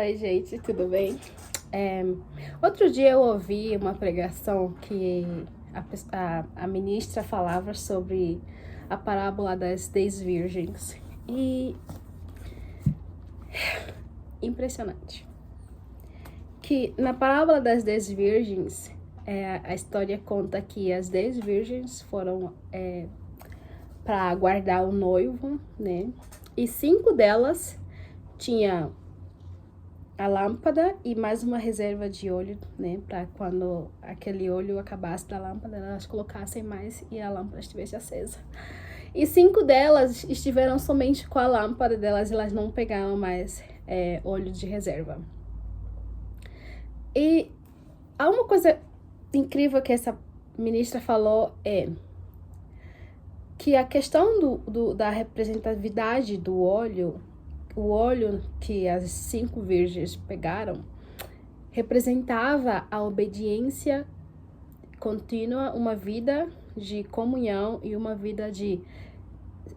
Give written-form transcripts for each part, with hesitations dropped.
Oi, gente, tudo bem? Outro dia eu ouvi uma pregação que a ministra falava sobre a parábola das 10 virgens. E impressionante. Que na parábola das 10 virgens, a história conta que as 10 virgens foram para guardar o noivo, né? E 5 delas tinham a lâmpada e mais uma reserva de óleo, né? Para quando aquele óleo acabasse da lâmpada, elas colocassem mais e a lâmpada estivesse acesa. E 5 delas estiveram somente com a lâmpada delas, elas não pegaram mais óleo de reserva. E há uma coisa incrível que essa ministra falou que a questão da representatividade do óleo, o óleo que as 5 virgens pegaram, representava a obediência contínua, uma vida de comunhão e uma vida de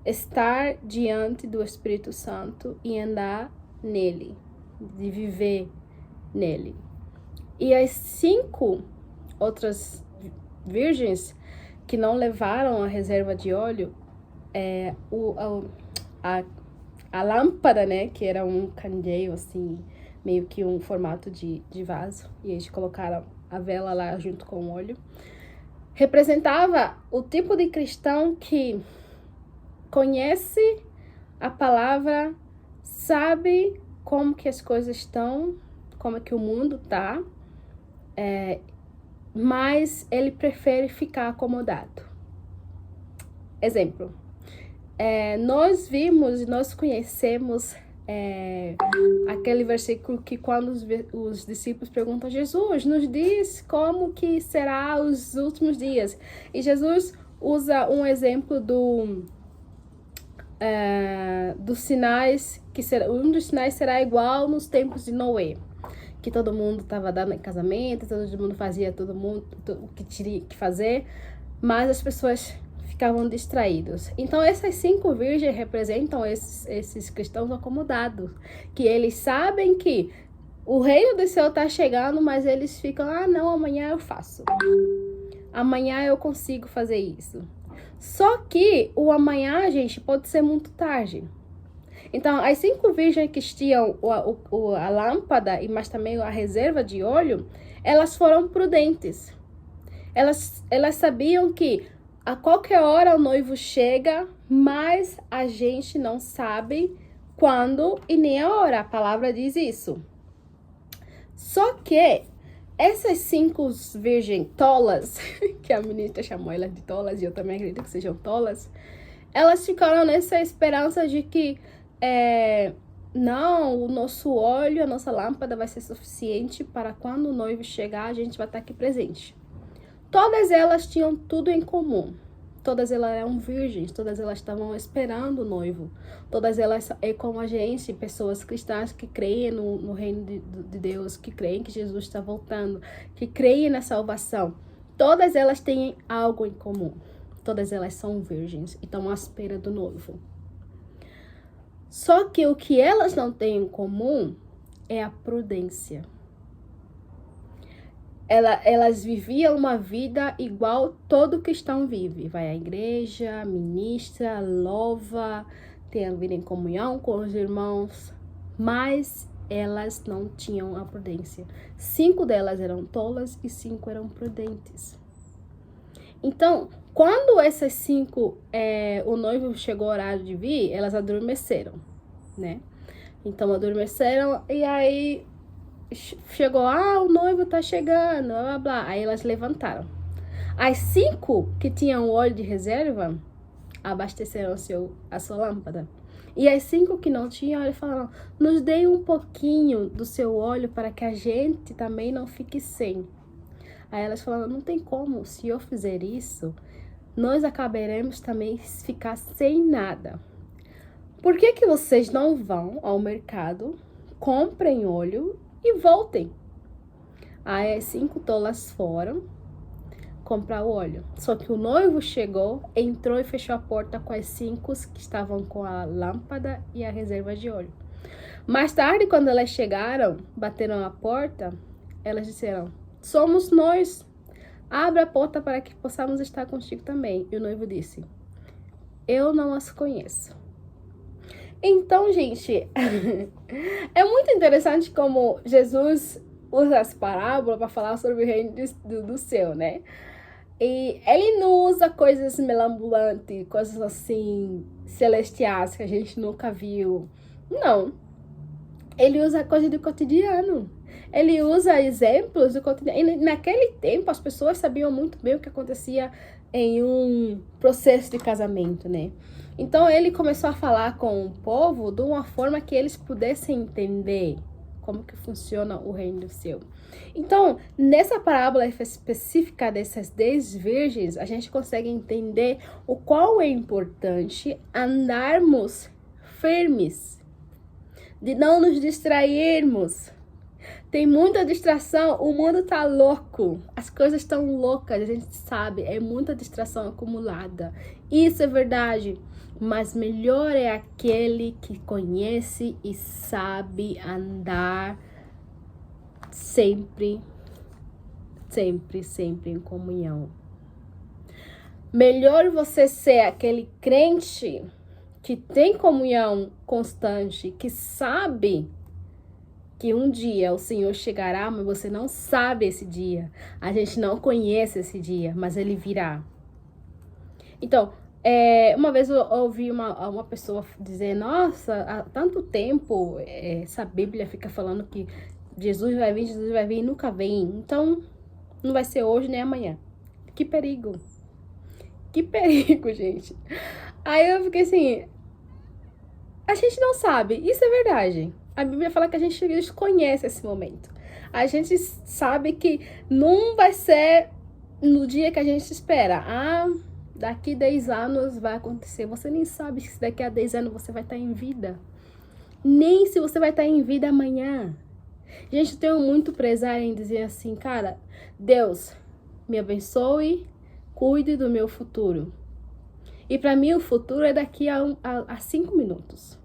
estar diante do Espírito Santo e andar nele, de viver nele. E as 5 outras virgens que não levaram a reserva de óleo, a lâmpada, né, que era um candeeiro, assim, meio que um formato de vaso, e eles colocaram a vela lá junto com o óleo, representava o tipo de cristão que conhece a palavra, sabe como que as coisas estão, como é que o mundo tá, mas ele prefere ficar acomodado. Exemplo, nós vimos e nós conhecemos aquele versículo que quando os discípulos perguntam a Jesus, nos diz como que será os últimos dias. E Jesus usa um exemplo dos sinais, um dos sinais será igual nos tempos de Noé, que todo mundo estava dando em casamento, todo mundo fazia o que tinha que fazer, mas as pessoas ficavam distraídos. Então essas 5 virgens representam esses cristãos acomodados, que eles sabem que o reino do céu está chegando, mas eles ficam, não, amanhã eu faço. Amanhã eu consigo fazer isso. Só que o amanhã, gente, pode ser muito tarde. Então, as 5 virgens que tinham a lâmpada, mas também a reserva de óleo, elas foram prudentes. Elas sabiam que a qualquer hora o noivo chega, mas a gente não sabe quando e nem a hora. A palavra diz isso. Só que essas 5 virgens tolas, que a ministra chamou elas de tolas, e eu também acredito que sejam tolas, elas ficaram nessa esperança de que não, o nosso óleo, a nossa lâmpada vai ser suficiente para quando o noivo chegar, a gente vai estar aqui presente. Todas elas tinham tudo em comum. Todas elas eram virgens, todas elas estavam esperando o noivo. Todas elas como a gente, pessoas cristãs que creem no reino de Deus, que creem que Jesus está voltando, que creem na salvação. Todas elas têm algo em comum. Todas elas são virgens e estão à espera do noivo. Só que o que elas não têm em comum é a prudência. Elas viviam uma vida igual todo cristão vive. Vai à igreja, ministra, louva, tem a vida em comunhão com os irmãos. Mas elas não tinham a prudência. 5 delas eram tolas e 5 eram prudentes. Então, quando essas 5, o noivo chegou o horário de vir, elas adormeceram, né? Então, adormeceram e aí chegou, o noivo tá chegando, blá, blá, blá. Aí elas levantaram. As 5 que tinham óleo de reserva, abasteceram a sua lâmpada. E as 5 que não tinham, eles falaram, nos dê um pouquinho do seu óleo para que a gente também não fique sem. Aí elas falaram, não tem como, se eu fizer isso, nós acabaremos também ficar sem nada. Por que vocês não vão ao mercado, comprem óleo e voltem? Aí as 5 tolas foram comprar o óleo. Só que o noivo chegou, entrou e fechou a porta com as 5 que estavam com a lâmpada e a reserva de óleo. Mais tarde, quando elas chegaram, bateram a porta, elas disseram: somos nós. Abra a porta para que possamos estar contigo também. E o noivo disse: eu não as conheço. Então, gente, é muito interessante como Jesus usa as parábolas para falar sobre o reino do céu, né? E ele não usa coisas melambulantes, coisas assim, celestiais que a gente nunca viu. Não. Ele usa coisas do cotidiano. Ele usa exemplos do cotidiano. E naquele tempo, as pessoas sabiam muito bem o que acontecia em um processo de casamento, né? Então, ele começou a falar com o povo de uma forma que eles pudessem entender como que funciona o reino do céu. Então, nessa parábola específica dessas 10 virgens, a gente consegue entender o qual é importante andarmos firmes, de não nos distrairmos. Tem muita distração, o mundo tá louco, as coisas estão loucas, a gente sabe, é muita distração acumulada. Isso é verdade, mas melhor é aquele que conhece e sabe andar sempre em comunhão. Melhor você ser aquele crente que tem comunhão constante, que sabe que um dia o Senhor chegará, mas você não sabe esse dia. A gente não conhece esse dia, mas ele virá. Então, uma vez eu ouvi uma pessoa dizer: nossa, há tanto tempo essa Bíblia fica falando que Jesus vai vir e nunca vem. Então, não vai ser hoje nem amanhã. Que perigo. Que perigo, gente. Aí eu fiquei assim, a gente não sabe, isso é verdade. A Bíblia fala que a gente desconhece esse momento. A gente sabe que não vai ser no dia que a gente espera. Ah, daqui 10 anos vai acontecer. Você nem sabe se daqui a 10 anos você vai estar em vida. Nem se você vai estar em vida amanhã. Gente, eu tenho muito prezar em dizer assim, cara, Deus, me abençoe, cuide do meu futuro. E para mim o futuro é daqui a 5 minutos.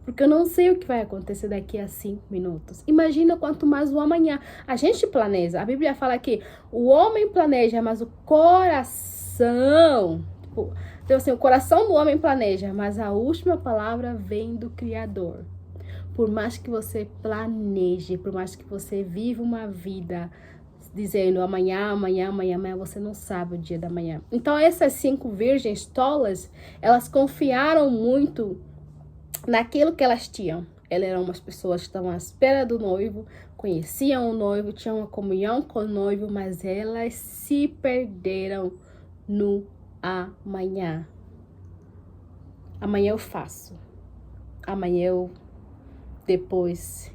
Porque eu não sei o que vai acontecer daqui a 5 minutos. Imagina quanto mais o amanhã. A gente planeja. A Bíblia fala que o homem planeja, mas o coração... Então assim, o coração do homem planeja, mas a última palavra vem do Criador. Por mais que você planeje, por mais que você viva uma vida dizendo amanhã, você não sabe o dia da manhã. Então essas 5 virgens tolas, elas confiaram muito naquilo que elas tinham. Elas eram umas pessoas que estavam à espera do noivo, conheciam o noivo, tinham uma comunhão com o noivo, mas elas se perderam no amanhã. Amanhã eu faço. Amanhã eu depois.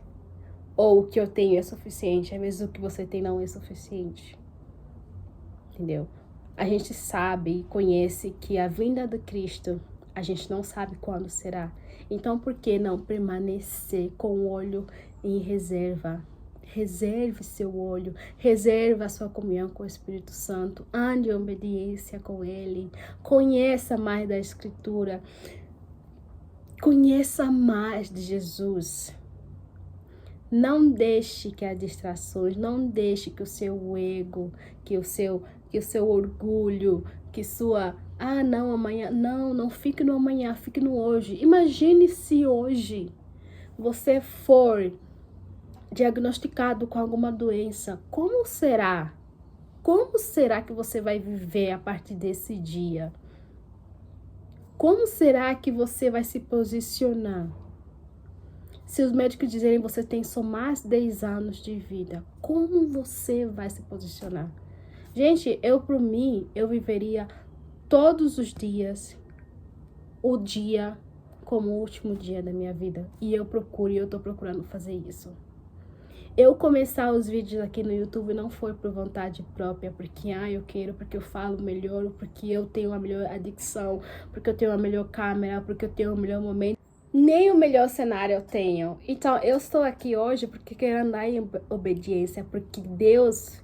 Ou o que eu tenho é suficiente. Às vezes o que você tem não é suficiente. Entendeu? A gente sabe e conhece que a vinda de Cristo, a gente não sabe quando será. Então, por que não permanecer com o olho em reserva? Reserve seu olho, reserve a sua comunhão com o Espírito Santo, ande em obediência com Ele, conheça mais da Escritura, conheça mais de Jesus. Não deixe que as distrações, não deixe que o seu ego, que o seu orgulho, que sua... Ah, não, amanhã... Não fique no amanhã, fique no hoje. Imagine se hoje você for diagnosticado com alguma doença. Como será? Como será que você vai viver a partir desse dia? Como será que você vai se posicionar? Se os médicos dizerem que você tem só mais 10 anos de vida, como você vai se posicionar? Gente, por mim, eu viveria todos os dias, o dia como o último dia da minha vida. E eu tô procurando fazer isso. Eu começar os vídeos aqui no YouTube não foi por vontade própria, porque eu quero, porque eu falo melhor, porque eu tenho a melhor adicção, porque eu tenho a melhor câmera, porque eu tenho o melhor momento. Nem o melhor cenário eu tenho. Então, eu estou aqui hoje porque quero andar em obediência, porque Deus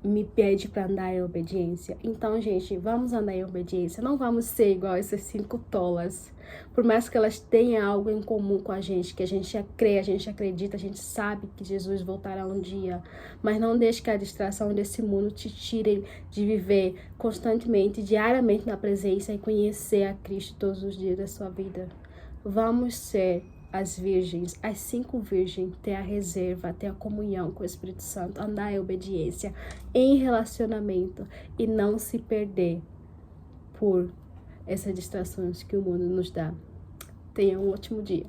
me pede para andar em obediência. Então, gente, vamos andar em obediência. Não vamos ser igual essas 5 tolas. Por mais que elas tenham algo em comum com a gente, que a gente crê, a gente acredita, a gente sabe que Jesus voltará um dia. Mas não deixe que a distração desse mundo te tire de viver constantemente, diariamente na presença e conhecer a Cristo todos os dias da sua vida. Vamos ser as virgens, as 5 virgens, ter a reserva, ter a comunhão com o Espírito Santo, andar em obediência, em relacionamento e não se perder por essas distrações que o mundo nos dá. Tenha um ótimo dia.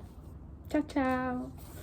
Tchau, tchau!